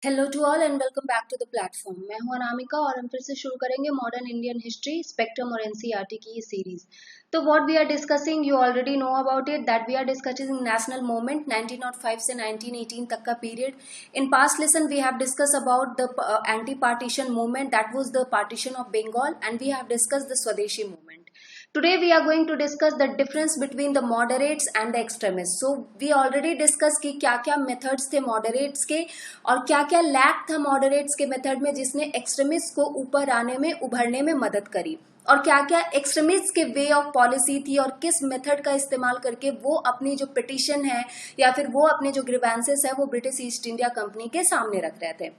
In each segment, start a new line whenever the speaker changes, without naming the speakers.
Hello to all and welcome back to the platform. मैं हूं अनामिका और हम फिर से शुरू करेंगे मॉडर्न इंडियन हिस्ट्री स्पेक्ट्रम और एनसीईआरटी की ये सीरीज। तो what we are discussing you already know about it that we are discussing national movement 1905 से 1918 तक का period. In past lesson we have discuss about the anti partition movement that was the partition of Bengal and we have discuss the स्वदेशी movement. Today we are going to discuss the difference between the moderates and the extremists. So we already discussed कि क्या क्या methods थे moderates के और क्या क्या lack था moderates के method में जिसने extremists को ऊपर आने में उभरने में मदद करी और क्या क्या एक्सट्रीमिस्ट के वे ऑफ पॉलिसी थी और किस मेथड का इस्तेमाल करके वो अपनी जो पिटिशन है या फिर वो अपने जो ग्रीवेंसेस है वो ब्रिटिश ईस्ट इंडिया कंपनी के सामने रख रहे थे।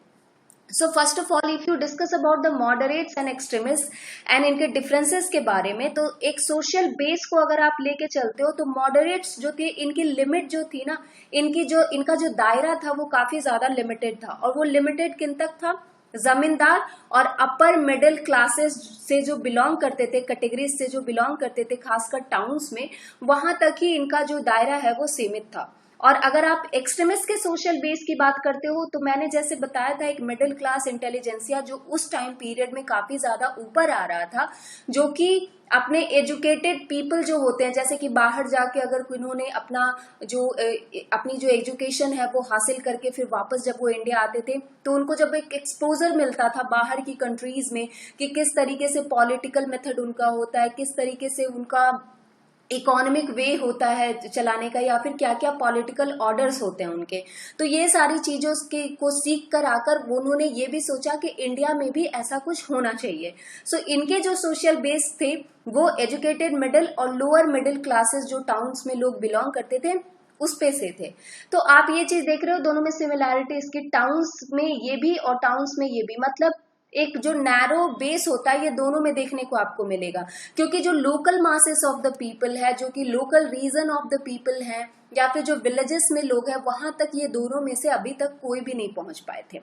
So first of all if you discuss about the moderates and extremist and इनके डिफरेंसेस के बारे में, तो एक सोशल बेस को अगर आप लेके चलते हो तो मॉडरेट्स जो थे इनकी लिमिट जो थी ना, इनका जो दायरा था वो काफी ज्यादा लिमिटेड था और वो लिमिटेड किन तक था, जमींदार और अपर मिडिल क्लासेस से जो बिलोंग करते थे, कैटेगरीज से जो बिलोंग करते थे खासकर टाउन्स में, वहां तक ही इनका जो दायरा है वो सीमित था। और अगर आप एक्सट्रीमिस्ट के सोशल बेस की बात करते हो तो मैंने जैसे बताया था एक मिडिल क्लास इंटेलिजेंसिया जो उस टाइम पीरियड में काफी ज्यादा ऊपर आ रहा था, जो कि अपने एजुकेटेड पीपल जो होते हैं, जैसे कि बाहर जाके अगर उन्होंने अपनी जो एजुकेशन है वो हासिल करके फिर वापस जब वो इंडिया आते थे तो उनको जब एक एक्सपोजर मिलता था बाहर की कंट्रीज में कि किस तरीके से पॉलिटिकल मेथड उनका होता है, किस तरीके से उनका इकोनॉमिक वे होता है चलाने का, या फिर क्या क्या पॉलिटिकल ऑर्डर्स होते हैं उनके, तो ये सारी चीजों के को सीख कर आकर उन्होंने ये भी सोचा कि इंडिया में भी ऐसा कुछ होना चाहिए। सो इनके जो सोशल बेस थे वो एजुकेटेड मिडिल और लोअर मिडिल क्लासेस जो टाउन्स में लोग बिलोंग करते थे उस पे से थे। तो आप ये चीज देख रहे हो दोनों में सिमिलैरिटी इसकी, टाउन्स में ये भी और टाउन्स में ये भी, मतलब एक जो नैरो बेस होता है ये दोनों में देखने को आपको मिलेगा, क्योंकि जो local masses of the people है, जो कि local region of the people है या फिर जो विलेजेस में लोग हैं, वहां तक ये दोनों में से अभी तक कोई भी नहीं पहुंच पाए थे।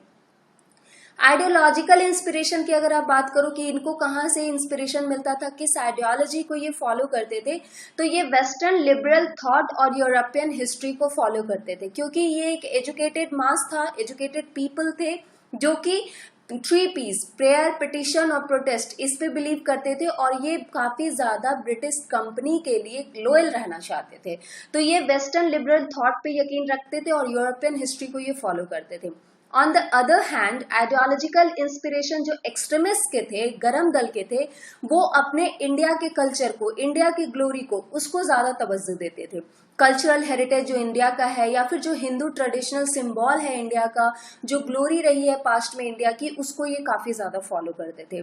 आइडियोलॉजिकल इंस्पिरेशन की अगर आप बात करो कि इनको कहाँ से इंस्पिरेशन मिलता था, किस आइडियोलॉजी को ये फॉलो करते थे, तो ये वेस्टर्न लिबरल थॉट और यूरोपियन हिस्ट्री को फॉलो करते थे, क्योंकि ये एक एजुकेटेड मास था, एजुकेटेड पीपल थे जो कि 3 P's प्रेयर, पिटिशन और प्रोटेस्ट इस पे बिलीव करते थे और ये काफी ज्यादा ब्रिटिश कंपनी के लिए लॉयल रहना चाहते थे। तो ये वेस्टर्न लिबरल थॉट पे यकीन रखते थे और यूरोपियन हिस्ट्री को ये फॉलो करते थे। On the other hand ideological inspiration जो एक्सट्रीमिस्ट के थे, गरम दल के थे, वो अपने इंडिया के कल्चर को, इंडिया की ग्लोरी को, उसको ज्यादा तवज्जो देते थे। कल्चरल हेरिटेज जो इंडिया का है या फिर जो हिंदू ट्रेडिशनल सिंबल है इंडिया का, जो ग्लोरी रही है पास्ट में इंडिया की, उसको ये काफी ज्यादा फॉलो करते थे।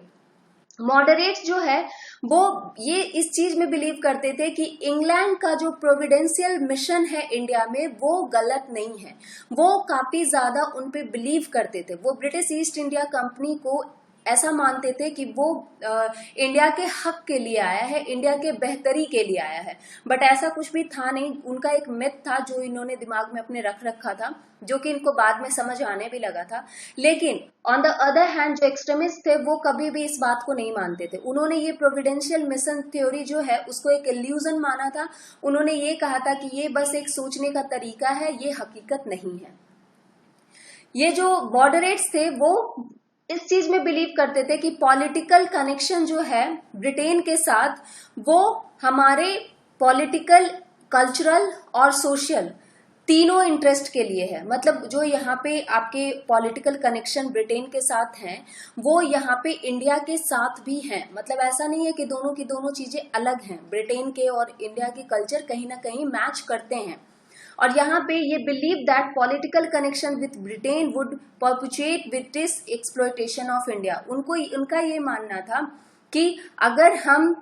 मॉडरेट्स जो है वो ये इस चीज में बिलीव करते थे कि इंग्लैंड का जो प्रोविडेंशियल मिशन है इंडिया में वो गलत नहीं है, वो काफी ज्यादा उन पे बिलीव करते थे। वो ब्रिटिश ईस्ट इंडिया कंपनी को ऐसा मानते थे कि वो इंडिया के हक के लिए आया है, इंडिया के बेहतरी के लिए आया है, बट ऐसा कुछ भी था नहीं। उनका एक मिथ था जो इन्होंने दिमाग में अपने रख रखा था, जो कि इनको बाद में समझ आने भी लगा था। लेकिन ऑन द अदर हैंड जो एक्सट्रीमिस्ट थे वो कभी भी इस बात को नहीं मानते थे। उन्होंने ये प्रोविडेंशियल मिशन थ्योरी जो है उसको एक इल्यूजन माना था। उन्होंने ये कहा था कि ये बस एक सोचने का तरीका है, ये हकीकत नहीं है। ये जो मॉडरेट्स थे वो इस चीज में बिलीव करते थे कि पॉलिटिकल कनेक्शन जो है ब्रिटेन के साथ वो हमारे पॉलिटिकल, कल्चरल और सोशल तीनों इंटरेस्ट के लिए है। मतलब जो यहाँ पे आपके पॉलिटिकल कनेक्शन ब्रिटेन के साथ हैं वो यहाँ पे इंडिया के साथ भी हैं। मतलब ऐसा नहीं है कि दोनों की दोनों चीजें अलग हैं, ब्रिटेन के और इंडिया के कल्चर कहीं ना कहीं मैच करते हैं। और यहाँ पे ये believe that political connection with Britain would perpetuate British exploitation of India. उनका ये मानना था कि अगर हम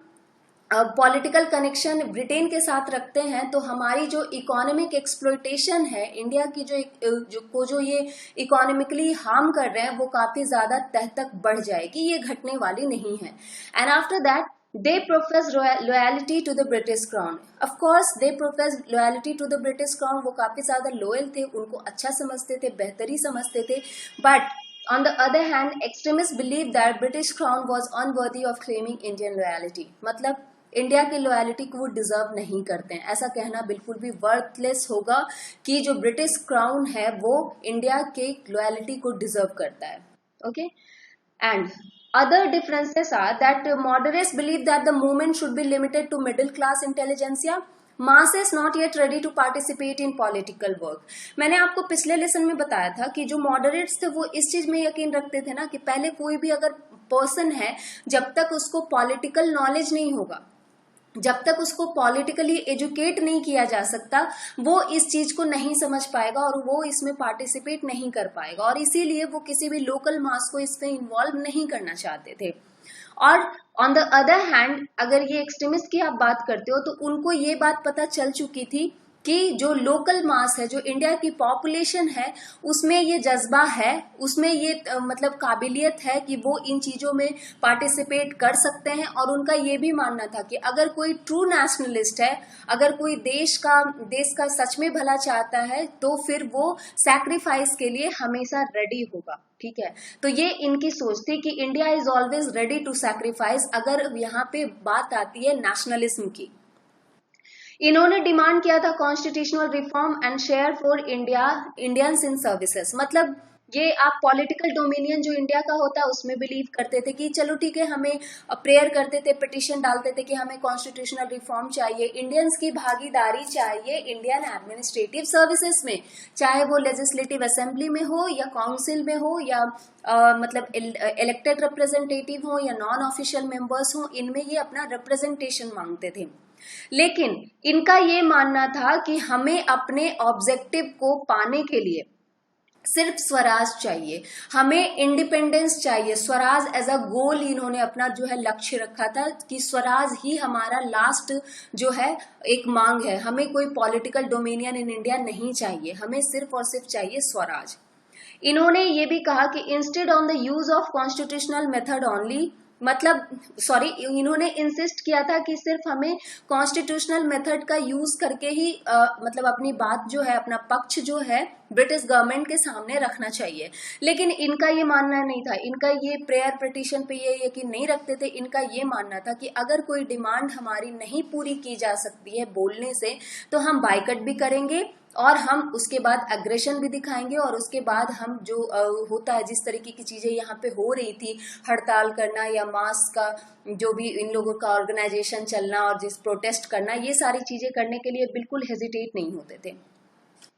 पॉलिटिकल कनेक्शन ब्रिटेन के साथ रखते हैं तो हमारी जो इकोनॉमिक एक्सप्लॉयटेशन है इंडिया की, जो ये इकोनॉमिकली हार्म कर रहे हैं वो काफी ज्यादा तह तक बढ़ जाएगी, ये घटने वाली नहीं है। And after that they profess loyalty to the British crown. Of course they profess loyalty to the British crown, वो काफी ज्यादा loyal थे, उनको अच्छा समझते थे, बेहतरी समझते थे। But on the other hand extremists believe that British crown was unworthy of claiming Indian loyalty। मतलब इंडिया की लॉयलिटी को वो डिजर्व नहीं करते हैं। ऐसा कहना बिल्कुल भी वर्थलेस होगा कि जो ब्रिटिश क्राउन है वो इंडिया के लॉयलिटी को डिजर्व करता है। Okay, and other differences are that moderates believe that the movement should be limited to middle class intelligentsia. Masses not yet ready to participate in political work. मैंने आपको पिछले lesson में बताया था कि जो मॉडरेट्स थे वो इस चीज में यकीन रखते थे ना कि पहले कोई भी अगर पर्सन है, जब तक उसको पॉलिटिकल नॉलेज नहीं होगा, जब तक उसको पॉलिटिकली एजुकेट नहीं किया जा सकता, वो इस चीज को नहीं समझ पाएगा और वो इसमें पार्टिसिपेट नहीं कर पाएगा, और इसीलिए वो किसी भी लोकल मास को इसमें इन्वॉल्व नहीं करना चाहते थे। और ऑन द अदर हैंड अगर ये एक्सट्रीमिस्ट की आप बात करते हो तो उनको ये बात पता चल चुकी थी कि जो लोकल मास है, जो इंडिया की पॉपुलेशन है, उसमें ये जज्बा है, उसमें ये मतलब काबिलियत है कि वो इन चीजों में पार्टिसिपेट कर सकते हैं। और उनका ये भी मानना था कि अगर कोई ट्रू नेशनलिस्ट है, अगर कोई देश का सच में भला चाहता है, तो फिर वो सैक्रिफाइस के लिए हमेशा रेडी होगा। ठीक है, तो ये इनकी सोच थी कि India is always ready to sacrifice अगर यहाँ पे बात आती है नेशनलिज्म की। इन्होंने डिमांड किया था constitutional reform and share for Indians in services. मतलब ये आप पॉलिटिकल डोमिनियन जो इंडिया का होता है उसमें बिलीव करते थे कि चलो ठीक है, हमें प्रेयर करते थे, पिटिशन डालते थे कि हमें कॉन्स्टिट्यूशनल रिफॉर्म चाहिए, इंडियंस की भागीदारी चाहिए इंडियन एडमिनिस्ट्रेटिव सर्विसेज में, चाहे वो लेजिस्लेटिव असेंबली में हो या काउंसिल में हो या मतलब इलेक्टेड रिप्रेजेंटेटिव हो या नॉन ऑफिशियल मेंबर्स हो, इनमें ये अपना रिप्रेजेंटेशन मांगते थे। लेकिन इनका ये मानना था कि हमें अपने ऑब्जेक्टिव को पाने के लिए सिर्फ स्वराज चाहिए, हमें इंडिपेंडेंस चाहिए। स्वराज एज अ गोल इन्होंने अपना जो है लक्ष्य रखा था कि स्वराज ही हमारा लास्ट जो है एक मांग है, हमें कोई पॉलिटिकल डोमिनियन इन इंडिया नहीं चाहिए, हमें सिर्फ और सिर्फ चाहिए स्वराज। इन्होंने ये भी कहा कि instead on the use of constitutional method only, इन्होंने इंसिस्ट किया था कि सिर्फ हमें कॉन्स्टिट्यूशनल मेथड का यूज करके ही मतलब अपनी बात जो है, अपना पक्ष जो है ब्रिटिश गवर्नमेंट के सामने रखना चाहिए। लेकिन इनका ये मानना नहीं था, इनका ये प्रेयर पिटीशन पे ये यकीन नहीं रखते थे। इनका ये मानना था कि अगर कोई डिमांड हमारी नहीं पूरी की जा सकती है बोलने से, तो हम बाइकट भी करेंगे और हम उसके बाद एग्रेशन भी दिखाएंगे, और उसके बाद हम जो होता है, जिस तरीके की चीजें यहाँ पे हो रही थी, हड़ताल करना या मास का जो भी इन लोगों का ऑर्गेनाइजेशन चलना और जिस प्रोटेस्ट करना, ये सारी चीजें करने के लिए बिल्कुल हेजिटेट नहीं होते थे।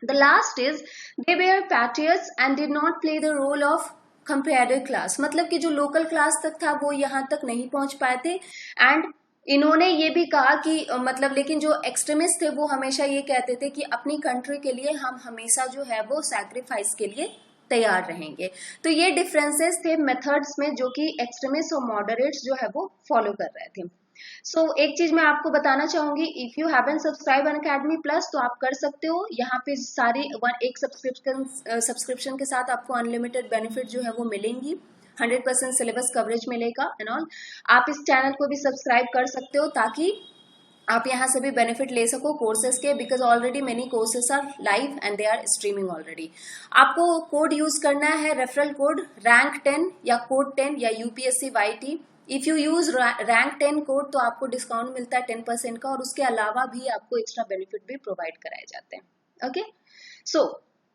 The last is they were patriots and did not play the role of comparative class। मतलब कि जो लोकल क्लास तक था वो यहाँ तक नहीं पहुंच पाए थे। एंड इन्होंने ये भी कहा कि मतलब लेकिन जो एक्सट्रीमिस्ट थे वो हमेशा ये कहते थे कि अपनी कंट्री के लिए हम हमेशा जो है वो सैक्रिफाइस के लिए तैयार रहेंगे। तो ये डिफरेंसेस थे मेथड्स में जो कि एक्सट्रीमिस्ट और मॉडरेट्स जो है वो फॉलो कर रहे थे। एक चीज मैं आपको बताना चाहूंगी, if you haven't subscribe Unacademy plus तो आप कर सकते हो। यहाँ पे सारी एक सब्सक्रिप्शन के साथ आपको अनलिमिटेड बेनिफिट जो है वो मिलेंगी, 100% सिलेबस कवरेज मिलेगा एंड ऑल। आप इस चैनल को भी सब्सक्राइब कर सकते हो ताकि आप यहाँ से भी बेनिफिट ले सको कोर्सेज के, because already many courses are live and they are streaming already. आपको कोड यूज करना है, रेफरल कोड रैंक 10 या कोड 10 या UPSC YT। If you use rank 10 code तो आपको डिस्काउंट मिलता है 10% का, और उसके अलावा भी आपको एक्स्ट्रा बेनिफिट भी प्रोवाइड कराए जाते हैं। ओके,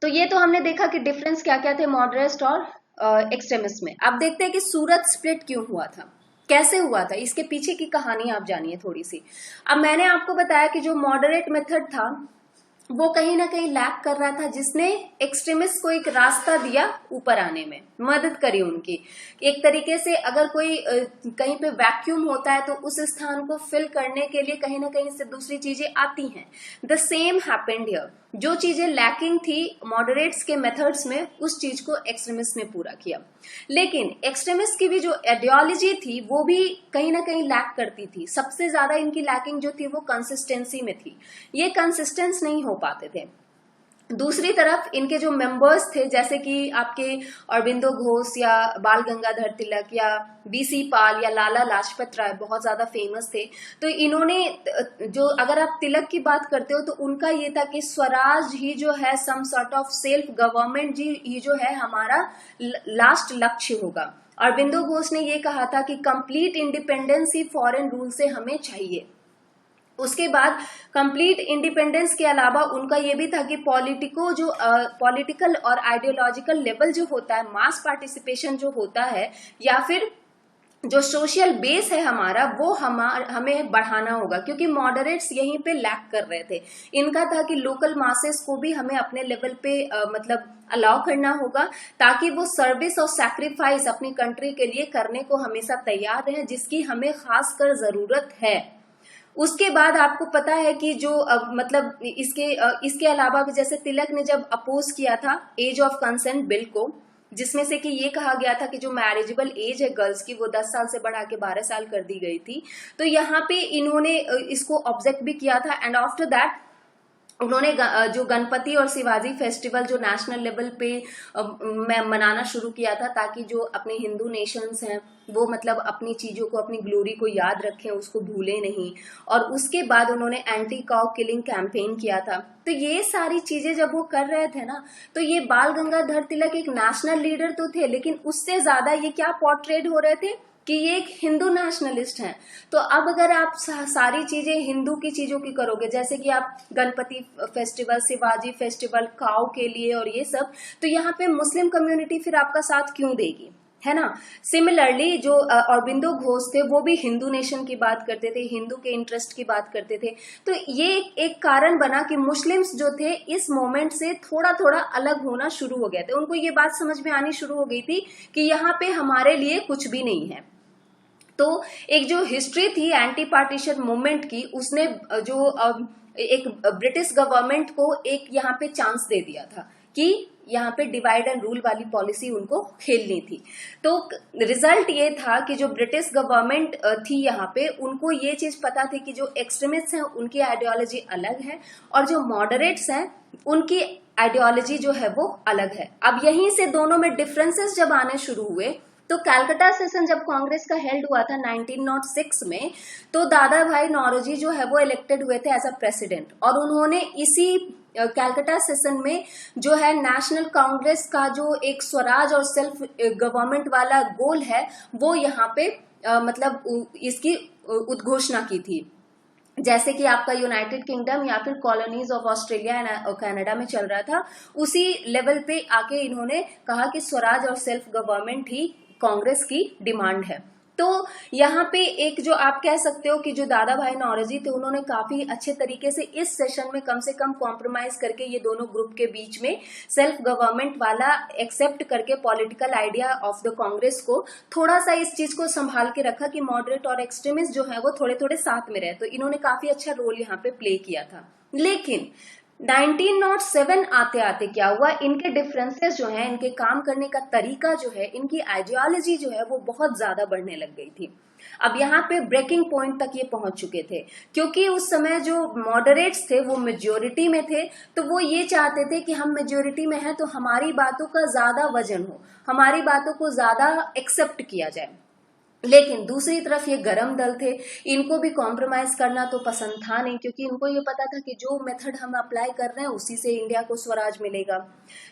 तो ये तो हमने देखा कि डिफरेंस क्या क्या थे मॉडरेट और एक्सट्रीमिस्ट में। अब देखते हैं कि सूरत स्प्लिट क्यों हुआ था, कैसे हुआ था, इसके पीछे की कहानी आप जानिए थोड़ी सी। अब मैंने आपको बताया कि जो मॉडरेट मेथड था वो कहीं ना कहीं लैक कर रहा था, जिसने एक्सट्रीमिस्ट को एक रास्ता दिया ऊपर आने में, मदद करी उनकी। एक तरीके से अगर कोई कहीं पे वैक्यूम होता है तो उस स्थान को फिल करने के लिए कहीं ना कहीं से दूसरी चीजें आती हैं। द सेम हैपेंड हियर, जो चीजें लैकिंग थी मॉडरेट्स के मेथड्स में, उस चीज को एक्सट्रीमिस्ट ने पूरा किया। लेकिन एक्सट्रीमिस्ट की भी जो आइडियोलॉजी थी वो भी कहीं ना कहीं लैक करती थी। सबसे ज्यादा इनकी लैकिंग जो थी वो कंसिस्टेंसी में थी, ये कंसिस्टेंस नहीं हो पाते थे। दूसरी तरफ इनके जो मेंबर्स थे, जैसे कि आपके अरबिंदो घोष या बाल गंगाधर तिलक या बीसी पाल या लाला लाजपत राय बहुत ज्यादा फेमस थे। तो इन्होंने जो, अगर आप तिलक की बात करते हो तो उनका ये था कि स्वराज ही जो है, some sort of self government जी ही जो है हमारा लास्ट लक्ष्य होगा। अरबिंदो घोष ने ये कहा था कि कंप्लीट इंडिपेंडेंस ही फॉरेन रूल से हमें चाहिए। उसके बाद कंप्लीट इंडिपेंडेंस के अलावा उनका ये भी था कि पॉलिटिकल और आइडियोलॉजिकल लेवल जो होता है, मास पार्टिसिपेशन जो होता है, या फिर जो सोशल बेस है हमारा, वो हमें बढ़ाना होगा, क्योंकि मॉडरेट्स यहीं पे लैक कर रहे थे। इनका था कि लोकल मासेस को भी हमें अपने लेवल पे मतलब अलाउ करना होगा, ताकि वो सर्विस और सैक्रिफाइस अपनी कंट्री के लिए करने को हमेशा तैयार रहें, जिसकी हमें खासकर जरूरत है। उसके बाद आपको पता है कि जो मतलब इसके अलावा भी, जैसे तिलक ने जब अपोज किया था एज ऑफ कंसेंट बिल को, जिसमें से कि ये कहा गया था कि जो मैरिजेबल एज है गर्ल्स की, वो 10 साल से बढ़ा के 12 साल कर दी गई थी। तो यहाँ पे इन्होंने इसको ऑब्जेक्ट भी किया था। एंड आफ्टर दैट उन्होंने जो गणपति और शिवाजी फेस्टिवल जो नेशनल लेवल पे मनाना शुरू किया था, ताकि जो अपने हिंदू नेशंस हैं वो मतलब अपनी चीजों को, अपनी ग्लोरी को याद रखें, उसको भूले नहीं। और उसके बाद उन्होंने एंटी काउ किलिंग कैंपेन किया था। तो ये सारी चीजें जब वो कर रहे थे ना, तो ये बाल गंगाधर तिलक एक नेशनल लीडर तो थे, लेकिन उससे ज्यादा ये क्या पोर्ट्रेट हो रहे थे कि ये एक हिंदू नेशनलिस्ट हैं। तो अब अगर आप सारी चीजें हिंदू की चीजों की करोगे, जैसे कि आप गणपति फेस्टिवल, शिवाजी फेस्टिवल, काऊ के लिए और ये सब, तो यहाँ पे मुस्लिम कम्युनिटी फिर आपका साथ क्यों देगी, है ना। सिमिलरली जो अरबिंदो घोष थे, वो भी हिंदू नेशन की बात करते थे, हिंदू के इंटरेस्ट की बात करते थे। तो ये एक कारण बना कि मुस्लिम्स जो थे इस मोमेंट से थोड़ा थोड़ा अलग होना शुरू हो गए थे। उनको ये बात समझ में आनी शुरू हो गई थी कि यहाँ पे हमारे लिए कुछ भी नहीं है। तो एक जो हिस्ट्री थी एंटी पार्टीशन मूवमेंट की, उसने जो एक ब्रिटिश गवर्नमेंट को एक यहाँ पे चांस दे दिया था कि यहाँ पे डिवाइड एंड रूल वाली पॉलिसी उनको खेलनी थी। तो रिजल्ट ये था कि जो ब्रिटिश गवर्नमेंट थी यहाँ पे, उनको ये चीज पता थी कि जो एक्सट्रीमिस्ट हैं उनकी आइडियोलॉजी अलग है, और जो मॉडरेट्स हैं उनकी आइडियोलॉजी जो है वो अलग है। अब यहीं से दोनों में डिफरेंसेस जब आने शुरू हुए, तो कलकत्ता सेशन जब कांग्रेस का हेल्ड हुआ था 1906 में, तो दादा भाई नौरोजी जो है वो इलेक्टेड हुए थे एज अ प्रेसिडेंट, और उन्होंने इसी कलकत्ता सेशन में जो है नेशनल कांग्रेस का जो एक स्वराज और सेल्फ गवर्नमेंट वाला गोल है, वो यहाँ पे मतलब इसकी उद्घोषणा की थी। जैसे कि आपका यूनाइटेड किंगडम या फिर colonies of Australia and Canada में चल रहा था, उसी लेवल पे आके इन्होंने कहा कि स्वराज और सेल्फ गवर्नमेंट ही कांग्रेस की डिमांड है। तो यहाँ पे एक जो आप कह सकते हो कि जो दादा भाई नौरोजी थे, उन्होंने काफी अच्छे तरीके से इस सेशन में कम से कम कॉम्प्रोमाइज करके ये दोनों ग्रुप के बीच में सेल्फ गवर्नमेंट वाला एक्सेप्ट करके political idea of the Congress को थोड़ा सा इस चीज को संभाल के रखा कि मॉडरेट और एक्सट्रीमिस्ट जो है वो थोड़े थोड़े साथ में रहे। तो इन्होंने काफी अच्छा रोल यहाँ पे प्ले किया था। लेकिन 1907 आते आते क्या हुआ, इनके डिफरेंसेस जो हैं, इनके काम करने का तरीका जो है, इनकी आइडियोलॉजी जो है वो बहुत ज्यादा बढ़ने लग गई थी। अब यहाँ पे ब्रेकिंग पॉइंट तक ये पहुंच चुके थे, क्योंकि उस समय जो मॉडरेट्स थे वो मेजोरिटी में थे। तो वो ये चाहते थे कि हम मेजोरिटी में हैं तो हमारी बातों का ज्यादा वजन हो, हमारी बातों को ज्यादा एक्सेप्ट किया जाए। लेकिन दूसरी तरफ ये गरम दल थे, इनको भी कॉम्प्रोमाइज करना तो पसंद था नहीं, क्योंकि इनको ये पता था कि जो मेथड हम अप्लाई कर रहे हैं उसी से इंडिया को स्वराज मिलेगा।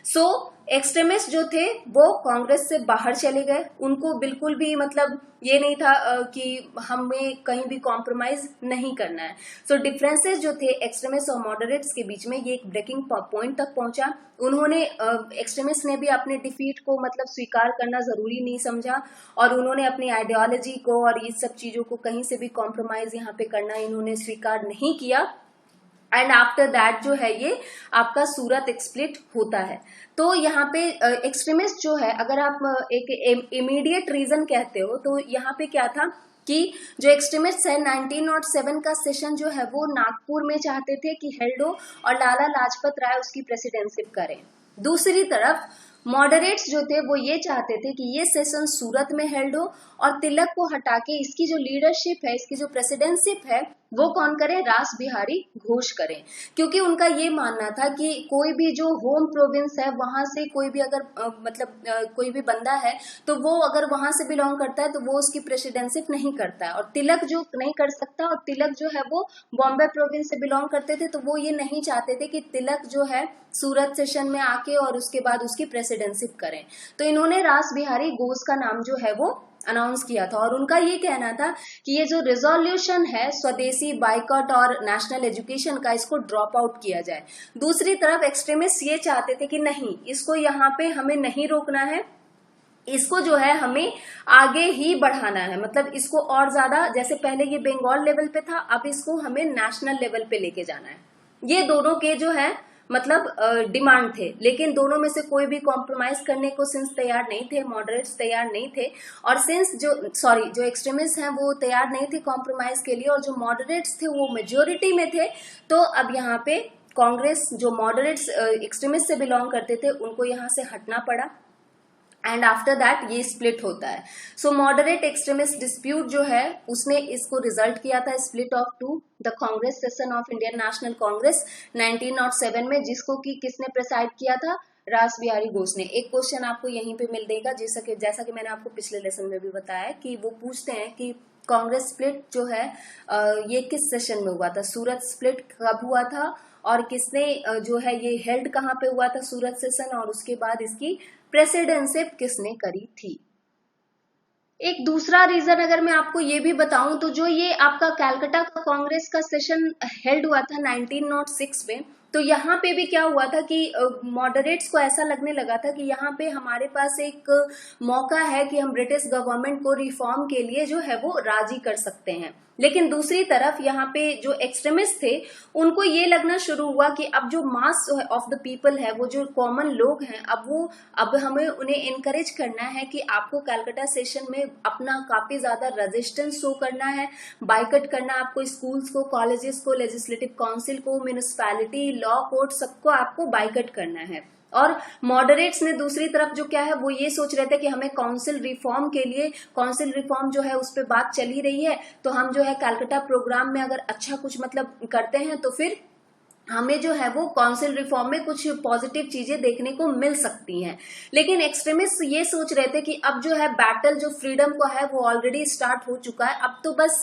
सो एक्सट्रीमिस्ट जो थे वो कांग्रेस से बाहर चले गए। उनको बिल्कुल भी मतलब ये नहीं था कि हमें कहीं भी कॉम्प्रोमाइज नहीं करना है। सो डिफरेंसेस जो थे एक्सट्रीमिस्ट और मॉडरेट्स के बीच में, ये एक ब्रेकिंग पॉइंट तक पहुंचा। उन्होंने एक्सट्रीमिस्ट ने भी अपने डिफीट को मतलब स्वीकार करना जरूरी नहीं समझा, और उन्होंने अपनी आइडियोलॉजी को और ये सब चीजों को कहीं से भी कॉम्प्रोमाइज यहाँ पे करना इन्होंने स्वीकार नहीं किया। एंड आफ्टर दैट जो है ये आपका सूरत एक्सप्लिट होता है। तो यहाँ पे एक्सट्रीमिस्ट जो है, अगर आप एक इमीडिएट रीजन कहते हो, तो यहाँ पे क्या था कि जो एक्सट्रीमिस्ट है 1907 का सेशन जो है वो नागपुर में चाहते थे कि हेल्ड हो और लाला लाजपत राय उसकी प्रेसिडेंटशिप करें। दूसरी तरफ मॉडरेट्स जो थे वो ये चाहते थे कि ये सेशन सूरत में हेल्ड हो और तिलक को हटा के इसकी जो लीडरशिप है, इसकी जो प्रेसिडेंटशिप है, वो कौन करें? रास बिहारी घोष करें, क्योंकि उनका ये मानना था कि कोई भी जो होम प्रोविंस है वहां से कोई भी अगर कोई भी बंदा है तो वो अगर वहां से बिलोंग करता है तो वो उसकी प्रेसिडेंशिप नहीं करता है, और तिलक जो नहीं कर सकता, और तिलक जो है वो बॉम्बे प्रोविंस से बिलोंग करते थे, तो वो ये नहीं चाहते थे कि तिलक जो है सूरत सेशन में आके और उसके बाद उसकी प्रेसिडेंशिप करें। तो इन्होंने रास बिहारी घोष का नाम जो है वो अनाउंस किया था, और उनका ये कहना था कि ये जो रिजोल्यूशन है स्वदेशी बाइकॉट और नेशनल एजुकेशन का, इसको ड्रॉप आउट किया जाए। दूसरी तरफ एक्सट्रीमिस्ट ये चाहते थे कि नहीं, इसको यहाँ पे हमें नहीं रोकना है, इसको जो है हमें आगे ही बढ़ाना है, मतलब इसको और ज्यादा, जैसे पहले ये बंगाल लेवल पे था, अब इसको हमें नेशनल लेवल पे लेके जाना है। ये दोनों के जो है मतलब डिमांड थे, लेकिन दोनों में से कोई भी कॉम्प्रोमाइज करने को सिंस तैयार नहीं थे, मॉडरेट्स तैयार नहीं थे, और सिंस जो एक्सट्रीमिस्ट हैं वो तैयार नहीं थे कॉम्प्रोमाइज के लिए, और जो मॉडरेट्स थे वो मेजोरिटी में थे, तो अब यहाँ पे कांग्रेस जो मॉडरेट्स एक्सट्रीमिस्ट से बिलोंग करते थे उनको यहाँ से हटना पड़ा, एंड आफ्टर दैट ये स्प्लिट होता है। सो मॉडरेट एक्सट्रीमिस्ट डिस्प्यूट जो है उसने इसको रिजल्ट किया था split of to the Congress session of Indian National Congress 1907 में, जिसको कि किसने प्रेसाइड किया था? रास बिहारी घोष ने। एक क्वेश्चन आपको यहीं पे मिल देगा, जैसा कि मैंने आपको पिछले लेसन में भी बताया कि वो पूछते हैं कि कांग्रेस स्प्लिट जो है ये किस सेशन में हुआ था, सूरत स्प्लिट कब हुआ था, और किसने जो है ये हेल्ड कहाँ पे हुआ था सूरत सेशन, और उसके बाद इसकी प्रेसिडेंशिप किसने करी थी। एक दूसरा रीजन अगर मैं आपको ये भी बताऊं तो जो ये आपका कैलकाटा का कांग्रेस का सेशन हेल्ड हुआ था 1906 में, तो यहाँ पे भी क्या हुआ था कि मॉडरेट्स को ऐसा लगने लगा था कि यहाँ पे हमारे पास एक मौका है कि हम ब्रिटिश गवर्नमेंट को रिफॉर्म के लिए जो है वो राजी कर सकते हैं। लेकिन दूसरी तरफ यहाँ पे जो एक्सट्रीमिस्ट थे उनको ये लगना शुरू हुआ कि अब जो मास ऑफ द पीपल है, वो जो कॉमन लोग हैं, अब हमें उन्हें इनकरेज करना है कि आपको कैलकाटा सेशन में अपना काफी ज्यादा रेजिस्टेंस शो करना है, बाइकट करना आपको, स्कूल्स को, कॉलेजेस को, लेजिस्लेटिव काउंसिल को, म्यूनिसिपैलिटी, लॉ कोर्ट, सबको आपको बाइकट करना है। और मॉडरेट्स ने दूसरी तरफ जो क्या है वो ये सोच रहे थे कि हमें काउंसिल रिफॉर्म के लिए, काउंसिल रिफॉर्म जो है उस पर बात चली रही है, तो हम जो है कैलकाटा प्रोग्राम में अगर अच्छा कुछ मतलब करते हैं तो फिर हमें जो है वो काउंसिल रिफॉर्म में कुछ पॉजिटिव चीजें देखने को मिल सकती हैं। लेकिन एक्सट्रीमिस्ट ये सोच रहे थे कि अब जो है बैटल जो फ्रीडम का है वो ऑलरेडी स्टार्ट हो चुका है, अब तो बस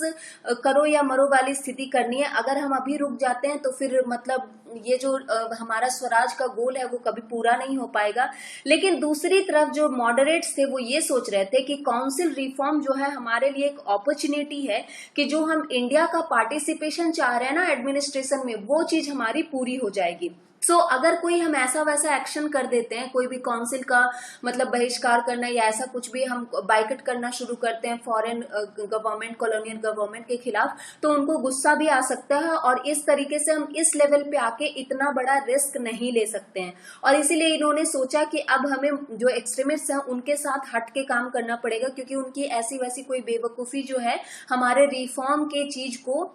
करो या मरो वाली स्थिति करनी है। अगर हम अभी रुक जाते हैं तो फिर मतलब ये जो हमारा स्वराज का गोल है वो कभी पूरा नहीं हो पाएगा। लेकिन दूसरी तरफ जो मॉडरेट्स थे वो ये सोच रहे थे कि काउंसिल रिफॉर्म जो है हमारे लिए एक अपॉर्चुनिटी है कि जो हम इंडिया का पार्टिसिपेशन चाह रहे हैं ना एडमिनिस्ट्रेशन में, वो चीज हमारी पूरी हो जाएगी। सो अगर कोई हम ऐसा वैसा एक्शन कर देते हैं, कोई भी काउंसिल का मतलब बहिष्कार करना या ऐसा कुछ भी हम बाइकट करना शुरू करते हैं फॉरेन गवर्नमेंट, कॉलोनियल गवर्नमेंट के खिलाफ, तो उनको गुस्सा भी आ सकता है, और इस तरीके से हम इस लेवल पे आके इतना बड़ा रिस्क नहीं ले सकते हैं। और इसीलिए इन्होंने सोचा कि अब हमें जो एक्सट्रीमिस्ट हैं उनके साथ हट के काम करना पड़ेगा, क्योंकि उनकी ऐसी वैसी कोई बेवकूफी जो है हमारे रिफॉर्म के चीज को,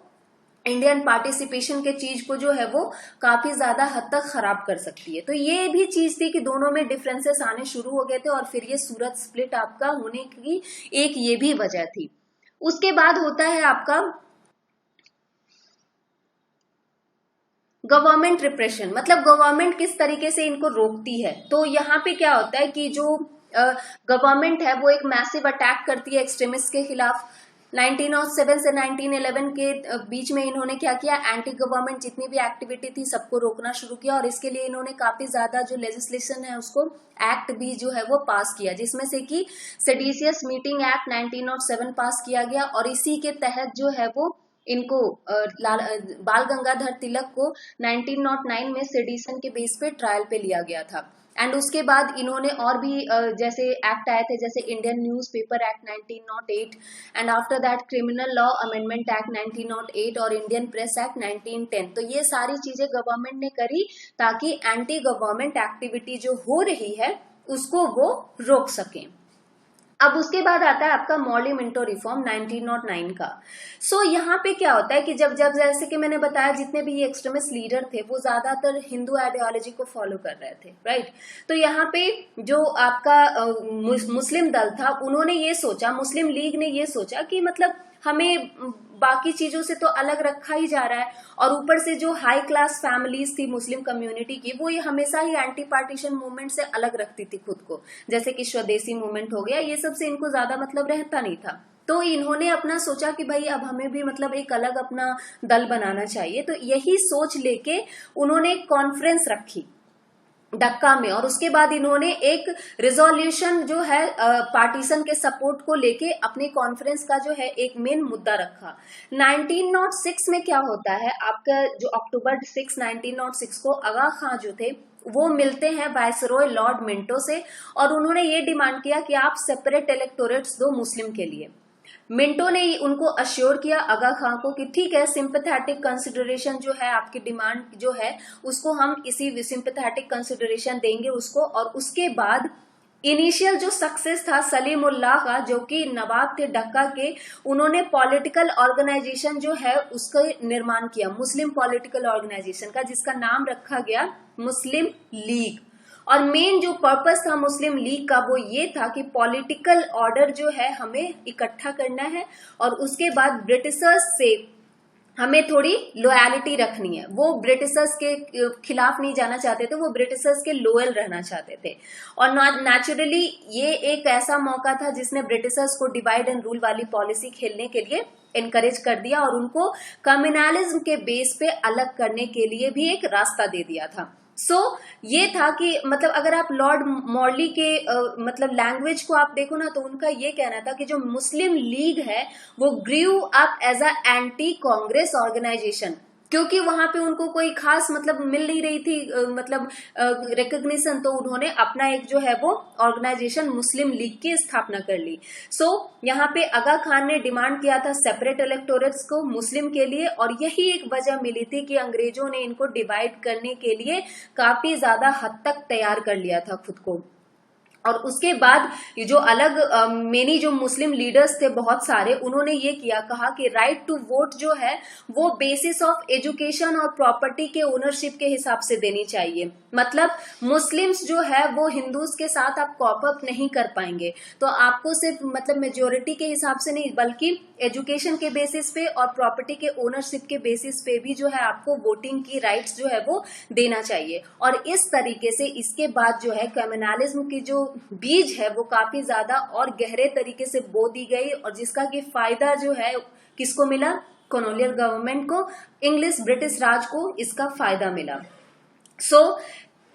इंडियन पार्टिसिपेशन के चीज को जो है वो काफी ज्यादा हद तक खराब कर सकती है। तो ये भी चीज थी कि दोनों में डिफरेंसेस आने शुरू हो गए थे, और फिर ये सूरत स्प्लिट आपका होने की एक ये भी वजह थी। उसके बाद होता है आपका गवर्नमेंट रिप्रेशन, मतलब गवर्नमेंट किस तरीके से इनको रोकती है। तो यहाँ पे क्या होता है कि जो गवर्नमेंट है वो एक मैसिव अटैक करती है एक्सट्रीमिस्ट के खिलाफ। 1907 से 1911 के बीच में इन्होंने क्या किया, एंटी गवर्नमेंट जितनी भी एक्टिविटी थी सबको रोकना शुरू किया, और इसके लिए इन्होंने काफी ज्यादा जो लेजिस्लेशन है उसको एक्ट भी जो है वो पास किया, जिसमें से कि सेडिशियस मीटिंग एक्ट 1907 पास किया गया, और इसी के तहत जो है वो इनको बाल गंगाधर तिलक को 1909 में सेडिशन के बेस पे ट्रायल पे लिया गया था। एंड उसके बाद इन्होंने और भी जैसे एक्ट आए थे, जैसे Indian newspaper act 1908, and after that criminal law amendment act 1908 और इंडियन प्रेस एक्ट 1910। तो ये सारी चीजें गवर्नमेंट ने करी ताकि एंटी गवर्नमेंट एक्टिविटी जो हो रही है उसको वो रोक सकें। अब उसके बाद आता है आपका मॉर्ली मिंटो रिफॉर्म 1909 का। सो यहाँ पे क्या होता है कि जब जब जैसे कि मैंने बताया जितने भी ये एक्सट्रीमिस्ट लीडर थे वो ज्यादातर हिंदू आइडियोलॉजी को फॉलो कर रहे थे, राइट। तो यहाँ पे जो आपका मुस्लिम दल था उन्होंने ये सोचा, मुस्लिम लीग ने ये सोचा कि मतलब हमें बाकी चीजों से तो अलग रखा ही जा रहा है। और ऊपर से जो हाई क्लास फैमिलीज थी मुस्लिम कम्युनिटी की, वो ये हमेशा ही एंटी पार्टीशन मूवमेंट से अलग रखती थी खुद को, जैसे कि स्वदेशी मूवमेंट हो गया, ये सब से इनको ज्यादा मतलब रहता नहीं था। तो इन्होंने अपना सोचा कि भाई अब हमें भी मतलब एक अलग अपना दल बनाना चाहिए। तो यही सोच लेके उन्होंने एक कॉन्फ्रेंस रखी ढक्का में, और उसके बाद इन्होंने एक रिजोल्यूशन जो है पार्टीशन के सपोर्ट को लेके अपने कॉन्फ्रेंस का जो है एक मेन मुद्दा रखा। 1906 में क्या होता है, आपका जो अक्टूबर 6 1906 को आगा खां जो थे वो मिलते हैं वायसरॉय लॉर्ड मिंटो से, और उन्होंने ये डिमांड किया कि आप सेपरेट इलेक्टोरेट्स दो मुस्लिम के लिए। मिंटो ने उनको अश्योर किया आगा खां को कि ठीक है, सिंपैथेटिक कंसिडरेशन जो है, आपकी डिमांड जो है उसको हम इसी सिंपैथेटिक कंसिडरेशन देंगे उसको। और उसके बाद इनिशियल जो सक्सेस था सलीमुल्लाह का, जो कि नवाब थे ढक्का के, उन्होंने पॉलिटिकल ऑर्गेनाइजेशन जो है उसका निर्माण किया, मुस्लिम पॉलिटिकल ऑर्गेनाइजेशन का, जिसका नाम रखा गया मुस्लिम लीग। और मेन जो पर्पस था मुस्लिम लीग का वो ये था कि पॉलिटिकल ऑर्डर जो है हमें इकट्ठा करना है, और उसके बाद ब्रिटिशर्स से हमें थोड़ी लॉयलिटी रखनी है। वो ब्रिटिशर्स के खिलाफ नहीं जाना चाहते थे, वो ब्रिटिशर्स के लोयल रहना चाहते थे। और नेचुरली ये एक ऐसा मौका था जिसने ब्रिटिशर्स को डिवाइड एंड रूल वाली पॉलिसी खेलने के लिए एनकरेज कर दिया, और उनको कम्युनलिज्म के बेस पे अलग करने के लिए भी एक रास्ता दे दिया था। ये था कि मतलब अगर आप लॉर्ड मॉर्ली के मतलब लैंग्वेज को आप देखो ना, तो उनका ये कहना था कि जो मुस्लिम लीग है वो grew up as a anti Congress organisation, क्योंकि वहां पे उनको कोई खास मतलब मिल नहीं रही थी मतलब रिकग्निशन, तो उन्होंने अपना एक जो है वो ऑर्गेनाइजेशन मुस्लिम लीग की स्थापना कर ली। यहाँ पे आगा खान ने डिमांड किया था सेपरेट इलेक्टोरेट्स को मुस्लिम के लिए, और यही एक वजह मिली थी कि अंग्रेजों ने इनको डिवाइड करने के लिए काफी ज्यादा हद तक तैयार कर लिया था खुद को। और उसके बाद जो अलग मेनी जो मुस्लिम लीडर्स थे बहुत सारे, उन्होंने ये किया, कहा कि राइट टू वोट जो है वो बेसिस ऑफ एजुकेशन और प्रॉपर्टी के ओनरशिप के हिसाब से देनी चाहिए। मतलब मुस्लिम्स जो है वो हिंदूज के साथ आप कॉप अप नहीं कर पाएंगे, तो आपको सिर्फ मतलब मेजोरिटी के हिसाब से नहीं बल्कि एजुकेशन के बेसिस पे और प्रॉपर्टी के ओनरशिप के बेसिस पे भी जो है आपको वोटिंग की राइट्स जो है वो देना चाहिए। और इस तरीके से इसके बाद जो है कम्युनलिज्म की जो बीज है वो काफी ज्यादा और गहरे तरीके से बो दी गई, और जिसका कि फायदा जो है किसको मिला, कॉलोनियल गवर्नमेंट को, इंग्लिश ब्रिटिश राज को इसका फायदा मिला।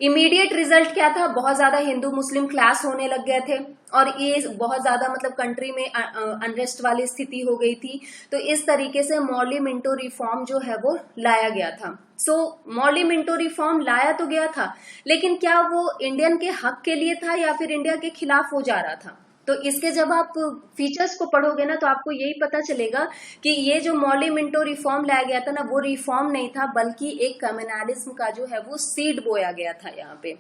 इमीडिएट रिजल्ट क्या था, बहुत ज्यादा हिंदू मुस्लिम क्लास होने लग गए थे, और ये बहुत ज्यादा मतलब कंट्री में अनरेस्ट वाली स्थिति हो गई थी। तो इस तरीके से मॉर्ली मिंटो रिफॉर्म जो है वो लाया गया था। मॉर्ली मिंटो रिफॉर्म लाया तो गया था, लेकिन क्या वो इंडियन के हक के लिए था या फिर इंडिया के खिलाफ हो जा रहा था? तो इसके जब आप फीचर्स को पढ़ोगे ना, तो आपको यही पता चलेगा कि ये जो मॉर्ली मिंटो रिफॉर्म लाया गया था ना, वो रिफॉर्म नहीं था, बल्कि एक कम्युनलिज्म का जो है वो सीड बोया गया था यहाँ पे।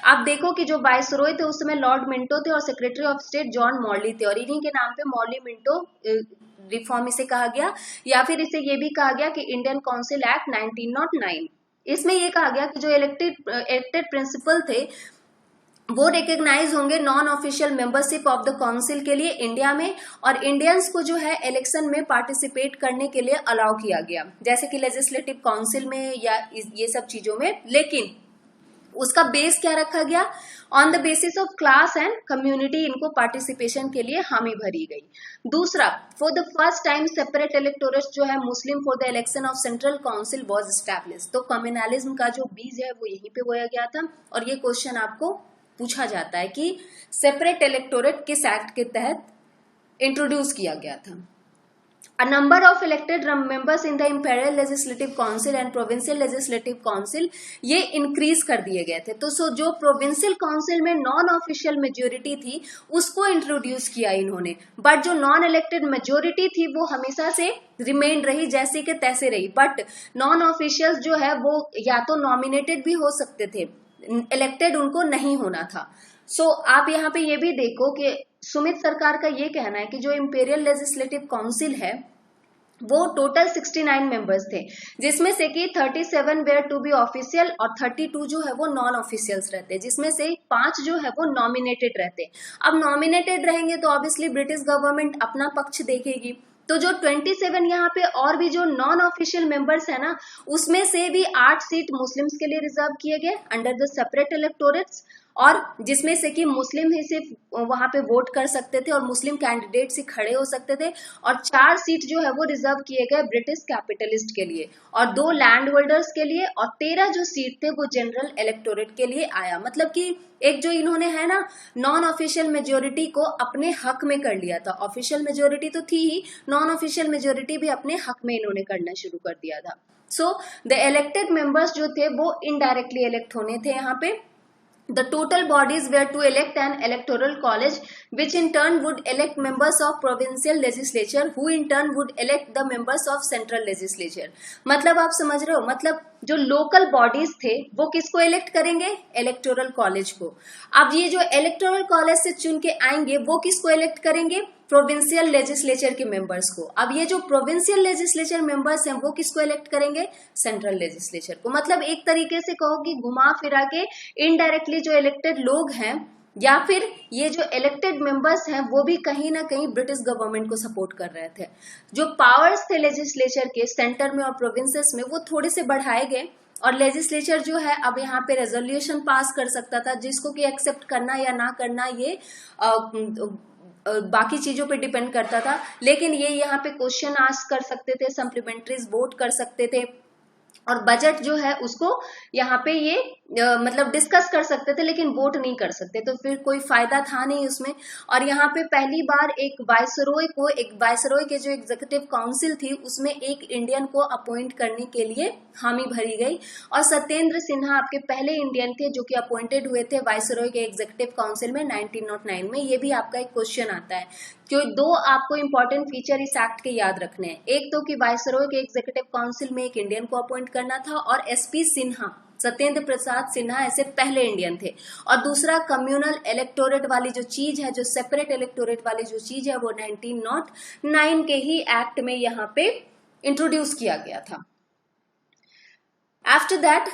आप देखो कि जो वाइसरॉय थे उस समय लॉर्ड मिंटो थे और secretary of state John Morley थे, और इन्हीं के नाम पे मॉर्ली मिंटो रिफॉर्म इसे कहा गया, या फिर इसे ये भी कहा गया कि इंडियन काउंसिल एक्ट 1909। इसमें ये कहा गया कि जो इलेक्टेड प्रिंसिपल थे वो रिकग्नाइज होंगे non official membership of the council के लिए इंडिया में, और इंडियंस को जो है इलेक्शन में पार्टिसिपेट करने के लिए अलाउ किया गया, जैसे कि लेजिस्लेटिव काउंसिल में या ये सब चीजों में। लेकिन उसका बेस क्या रखा गया, on the basis of class and community इनको पार्टिसिपेशन के लिए हामी भरी गई। दूसरा, for the first time separate electorates जो है मुस्लिम for the election of central council was established. तो कम्युनलिज्म का जो बीज है वो यहीं पे बोया गया था, और ये क्वेश्चन आपको पूछा जाता है कि सेपरेट इलेक्टोरेट किस एक्ट के तहत इंट्रोड्यूस किया गया था। A number of elected members in the Imperial Legislative Council and Provincial Legislative Council ये इंक्रीज कर दिए गए थे। तो जो प्रोविंशियल काउंसिल में नॉन ऑफिशियल मेजोरिटी थी उसको इंट्रोड्यूस किया इन्होंने, बट जो नॉन इलेक्टेड मेजोरिटी थी वो हमेशा से रिमेन रही, जैसी के तैसे रही। बट नॉन ऑफिशियल जो है वो या तो नॉमिनेटेड भी हो सकते थे, इलेक्टेड उनको नहीं होना था। आप यहाँ पे ये भी देखो कि सुमित सरकार का ये कहना है कि जो इंपीरियल लेजिस्लेटिव काउंसिल है वो टोटल 69 मेंबर्स थे, जिसमें से कि 37 वेयर टू बी ऑफिशियल और 32 जो है वो नॉन ऑफिशियल्स रहते, जिसमें से 5 जो है वो नॉमिनेटेड रहते। अब नॉमिनेटेड रहेंगे तो ऑब्वियसली ब्रिटिश गवर्नमेंट अपना पक्ष देखेगी, तो जो 27 यहाँ पे और भी जो नॉन ऑफिशियल मेंबर्स है ना, उसमें से भी 8 सीट मुस्लिम्स के लिए रिजर्व किए गए अंडर द सेपरेट इलेक्टोरेट्स, और जिसमें से कि मुस्लिम ही सिर्फ वहां पे वोट कर सकते थे और मुस्लिम कैंडिडेट्स ही खड़े हो सकते थे, और 4 सीट जो है वो रिजर्व किए गए ब्रिटिश कैपिटलिस्ट के लिए और 2 लैंड होल्डर्स के लिए, और 13 जो सीट थे वो जनरल इलेक्टोरेट के लिए आया। मतलब कि एक जो इन्होंने है ना नॉन ऑफिशियल मेजोरिटी को अपने हक में कर लिया था। ऑफिशियल मेजोरिटी तो थी ही, नॉन ऑफिशियल मेजोरिटी भी अपने हक में इन्होंने करना शुरू कर दिया था। सो द इलेक्टेड मेंबर्स जो थे वो इनडायरेक्टली इलेक्ट होने थे यहाँ पे। The total bodies were to elect an electoral college, which in turn would elect members of provincial legislature, who in turn would elect the members of central legislature। मतलब आप समझ रहे हो, मतलब जो लोकल बॉडीज थे वो किसको इलेक्ट करेंगे, इलेक्टोरल कॉलेज को। अब ये जो इलेक्टोरल कॉलेज से चुन के आएंगे वो किसको इलेक्ट करेंगे, प्रोविंशियल लेजिस्लेचर के मेंबर्स को। अब ये जो प्रोविंशियल लेजिस्लेचर मेंबर्स हैं वो किसको इलेक्ट करेंगे, सेंट्रल लेजिस्लेचर को। मतलब एक तरीके से कहो कि घुमा फिरा के इनडायरेक्टली जो इलेक्टेड लोग हैं या फिर ये जो इलेक्टेड मेंबर्स हैं वो भी कहीं ना कहीं ब्रिटिश गवर्नमेंट को सपोर्ट कर रहे थे। जो पावर्स थे लेजिस्लेचर के सेंटर में और प्रोविंसेस में वो थोड़े से बढ़ाए गए, और लेजिस्लेचर जो है अब यहाँ पे रेजोल्यूशन पास कर सकता था जिसको कि एक्सेप्ट करना या ना करना ये बाकी चीजों पे डिपेंड करता था। लेकिन ये यहाँ पे क्वेश्चन आस्क कर सकते थे, सप्लीमेंट्रीज वोट कर सकते थे, और बजट जो है उसको यहाँ पे ये मतलब डिस्कस कर सकते थे, लेकिन वोट नहीं कर सकते, तो फिर कोई फायदा था नहीं उसमें। और यहाँ पे पहली बार एक वायसरॉय के जो एग्जीक्यूटिव काउंसिल थी उसमें एक इंडियन को अपॉइंट करने के लिए हामी भरी गई, और सत्येंद्र सिन्हा आपके पहले इंडियन थे जो कि अपॉइंटेड हुए थे वायसरॉय के एग्जीक्यूटिव काउंसिल में 1909 में। ये भी आपका एक क्वेश्चन आता है, क्यों दो आपको इंपॉर्टेंट फीचर इस एक्ट के याद रखने हैं। एक तो कि वायसरॉय के एग्जीक्यूटिव काउंसिल में एक इंडियन को अपॉइंट करना था, और एसपी सिन्हा, सत्येंद्र प्रसाद सिन्हा ऐसे पहले इंडियन थे। और दूसरा कम्युनल इलेक्टोरेट वाली जो चीज है, जो सेपरेट इलेक्टोरेट वाली जो चीज है वो 1909 के ही एक्ट में यहाँ पे इंट्रोड्यूस किया गया था। आफ्टर दैट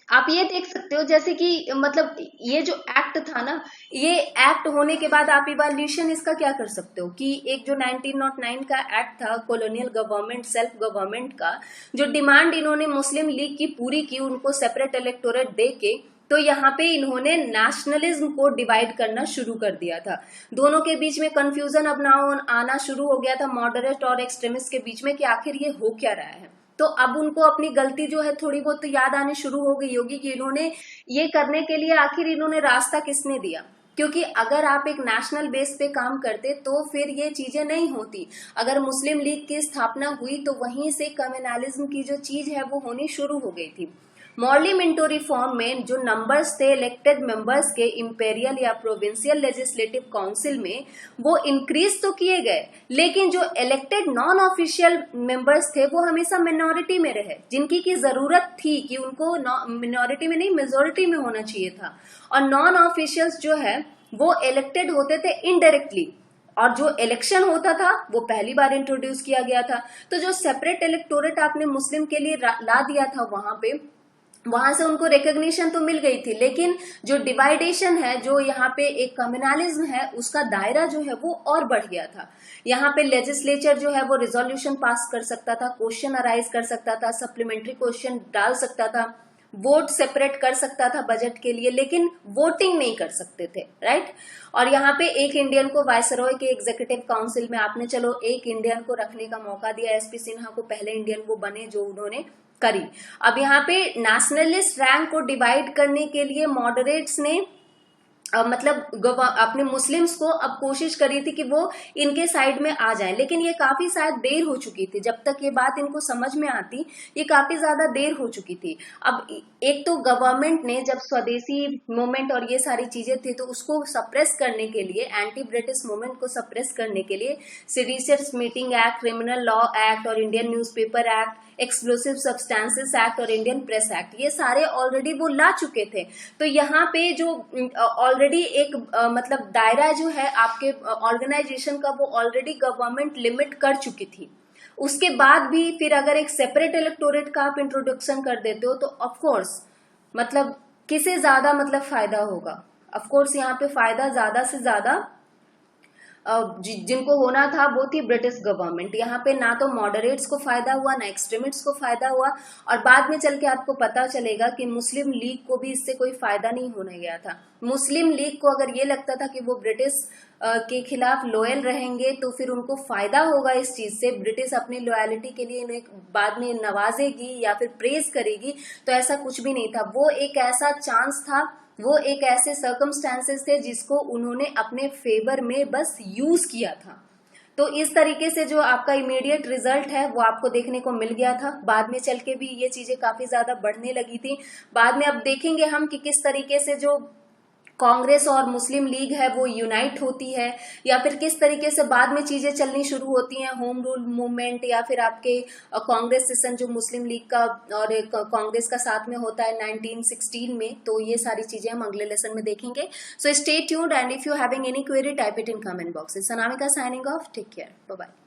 आप ये देख सकते हो जैसे कि मतलब ये जो एक्ट था ना, ये एक्ट होने के बाद आप इवैल्यूएशन इसका क्या कर सकते हो कि एक जो 1909 का एक्ट था कॉलोनियल गवर्नमेंट सेल्फ गवर्नमेंट का, जो डिमांड इन्होंने मुस्लिम लीग की पूरी की उनको सेपरेट इलेक्टोरेट दे के, तो यहाँ पे इन्होंने नेशनलिज्म को डिवाइड करना शुरू कर दिया था। दोनों के बीच में कंफ्यूजन अब ना आना शुरू हो गया था मॉडरेट और एक्सट्रीमिस्ट के बीच में कि आखिर ये हो क्या रहा है। तो अब उनको अपनी गलती जो है थोड़ी बहुत तो याद आनी शुरू हो गई होगी कि इन्होंने ये करने के लिए आखिर इन्होंने रास्ता किसने दिया, क्योंकि अगर आप एक नेशनल बेस पे काम करते तो फिर ये चीजें नहीं होती। अगर मुस्लिम लीग की स्थापना हुई तो वहीं से कम्युनलिज्म की जो चीज है वो होनी शुरू हो गई थी। मॉर्ली मिंटो रिफॉर्म में जो नंबर्स थे इलेक्टेड मेंबर्स के इंपेरियल या प्रोविंशियल लेजिस्लेटिव काउंसिल में वो इंक्रीज तो किए गए, लेकिन जो इलेक्टेड नॉन ऑफिशियल मेंबर्स थे वो हमेशा मिनॉरिटी में रहे, जिनकी की जरूरत थी कि उनको मिनॉरिटी में नहीं मेजोरिटी में होना चाहिए था। और नॉन ऑफिशियल्स जो है वो इलेक्टेड होते थे इनडायरेक्टली, और जो इलेक्शन होता था वो पहली बार इंट्रोड्यूस किया गया था। तो जो सेपरेट इलेक्टोरेट आपने मुस्लिम के लिए ला दिया था वहां से उनको रिकॉग्निशन तो मिल गई थी, लेकिन जो डिवाइडेशन है, जो यहाँ पे एक कम्युनलिज्म है, उसका दायरा जो है वो और बढ़ गया था। यहाँ पे लेजिस्लेचर जो है वो रिजोल्यूशन पास कर सकता था, क्वेश्चन अराइज कर सकता था, सप्लीमेंट्री क्वेश्चन डाल सकता था, वोट सेपरेट कर सकता था बजट के लिए, लेकिन वोटिंग नहीं कर सकते थे, राइट। और यहाँ पे एक इंडियन को वायसरॉय के एग्जीक्यूटिव काउंसिल में आपने चलो एक इंडियन को रखने का मौका दिया, एसपी सिन्हा को पहले इंडियन वो बने जो उन्होंने करी। अब यहाँ पे नेशनलिस्ट रैंक को डिवाइड करने के लिए मॉडरेट्स ने मतलब अपने मुस्लिम्स को अब कोशिश करी थी कि वो इनके साइड में आ जाए, लेकिन ये काफी शायद देर हो चुकी थी। जब तक ये बात इनको समझ में आती ये काफी ज्यादा देर हो चुकी थी। अब एक तो गवर्नमेंट ने जब स्वदेशी मूवमेंट और ये सारी चीजें थी तो उसको सप्रेस करने के लिए, एंटी ब्रिटिश मूवमेंट को सप्रेस करने के लिए seditious meeting act, criminal law act और Indian newspaper act, explosive substances act और इंडियन प्रेस एक्ट, ये सारे ऑलरेडी वो ला चुके थे। तो यहाँ पे जो ऑलरेडी एक मतलब दायरा जो है आपके ऑर्गेनाइजेशन का वो ऑलरेडी गवर्नमेंट लिमिट कर चुकी थी। उसके बाद भी फिर अगर एक सेपरेट इलेक्टोरेट का आप इंट्रोडक्शन कर देते हो तो ऑफकोर्स मतलब किसे ज्यादा मतलब फायदा होगा। ऑफकोर्स यहाँ पे फायदा ज्यादा से ज्यादा जिनको होना था वो थी ब्रिटिश गवर्नमेंट। यहाँ पे ना तो मॉडरेट्स को फायदा हुआ ना एक्सट्रीमिस्ट्स को फायदा हुआ, और बाद में चल के आपको पता चलेगा कि मुस्लिम लीग को भी इससे कोई फायदा नहीं होने गया था। मुस्लिम लीग को अगर ये लगता था कि वो ब्रिटिश के खिलाफ लॉयल रहेंगे तो फिर उनको फायदा होगा इस चीज से, ब्रिटिश अपनी लॉयलिटी के लिए इन्हें बाद में नवाजेगी या फिर प्रेज करेगी, तो ऐसा कुछ भी नहीं था। वो एक ऐसा चांस था, वो एक ऐसे सर्कमस्टेंसेस थे जिसको उन्होंने अपने फेवर में बस यूज किया था। तो इस तरीके से जो आपका इमीडिएट रिजल्ट है वो आपको देखने को मिल गया था। बाद में चल के भी ये चीजें काफी ज्यादा बढ़ने लगी थी। बाद में अब देखेंगे हम कि किस तरीके से जो कांग्रेस और मुस्लिम लीग है वो यूनाइट होती है, या फिर किस तरीके से बाद में चीजें चलनी शुरू होती हैं, होम रूल मूवमेंट या फिर आपके कांग्रेस सेशन जो मुस्लिम लीग का और कांग्रेस का साथ में होता है 1916 में। तो ये सारी चीजें हम अगले लेसन में देखेंगे। So stay tuned and if you having any query type it in comment box. It's Anamika signing off. Take care, bye bye.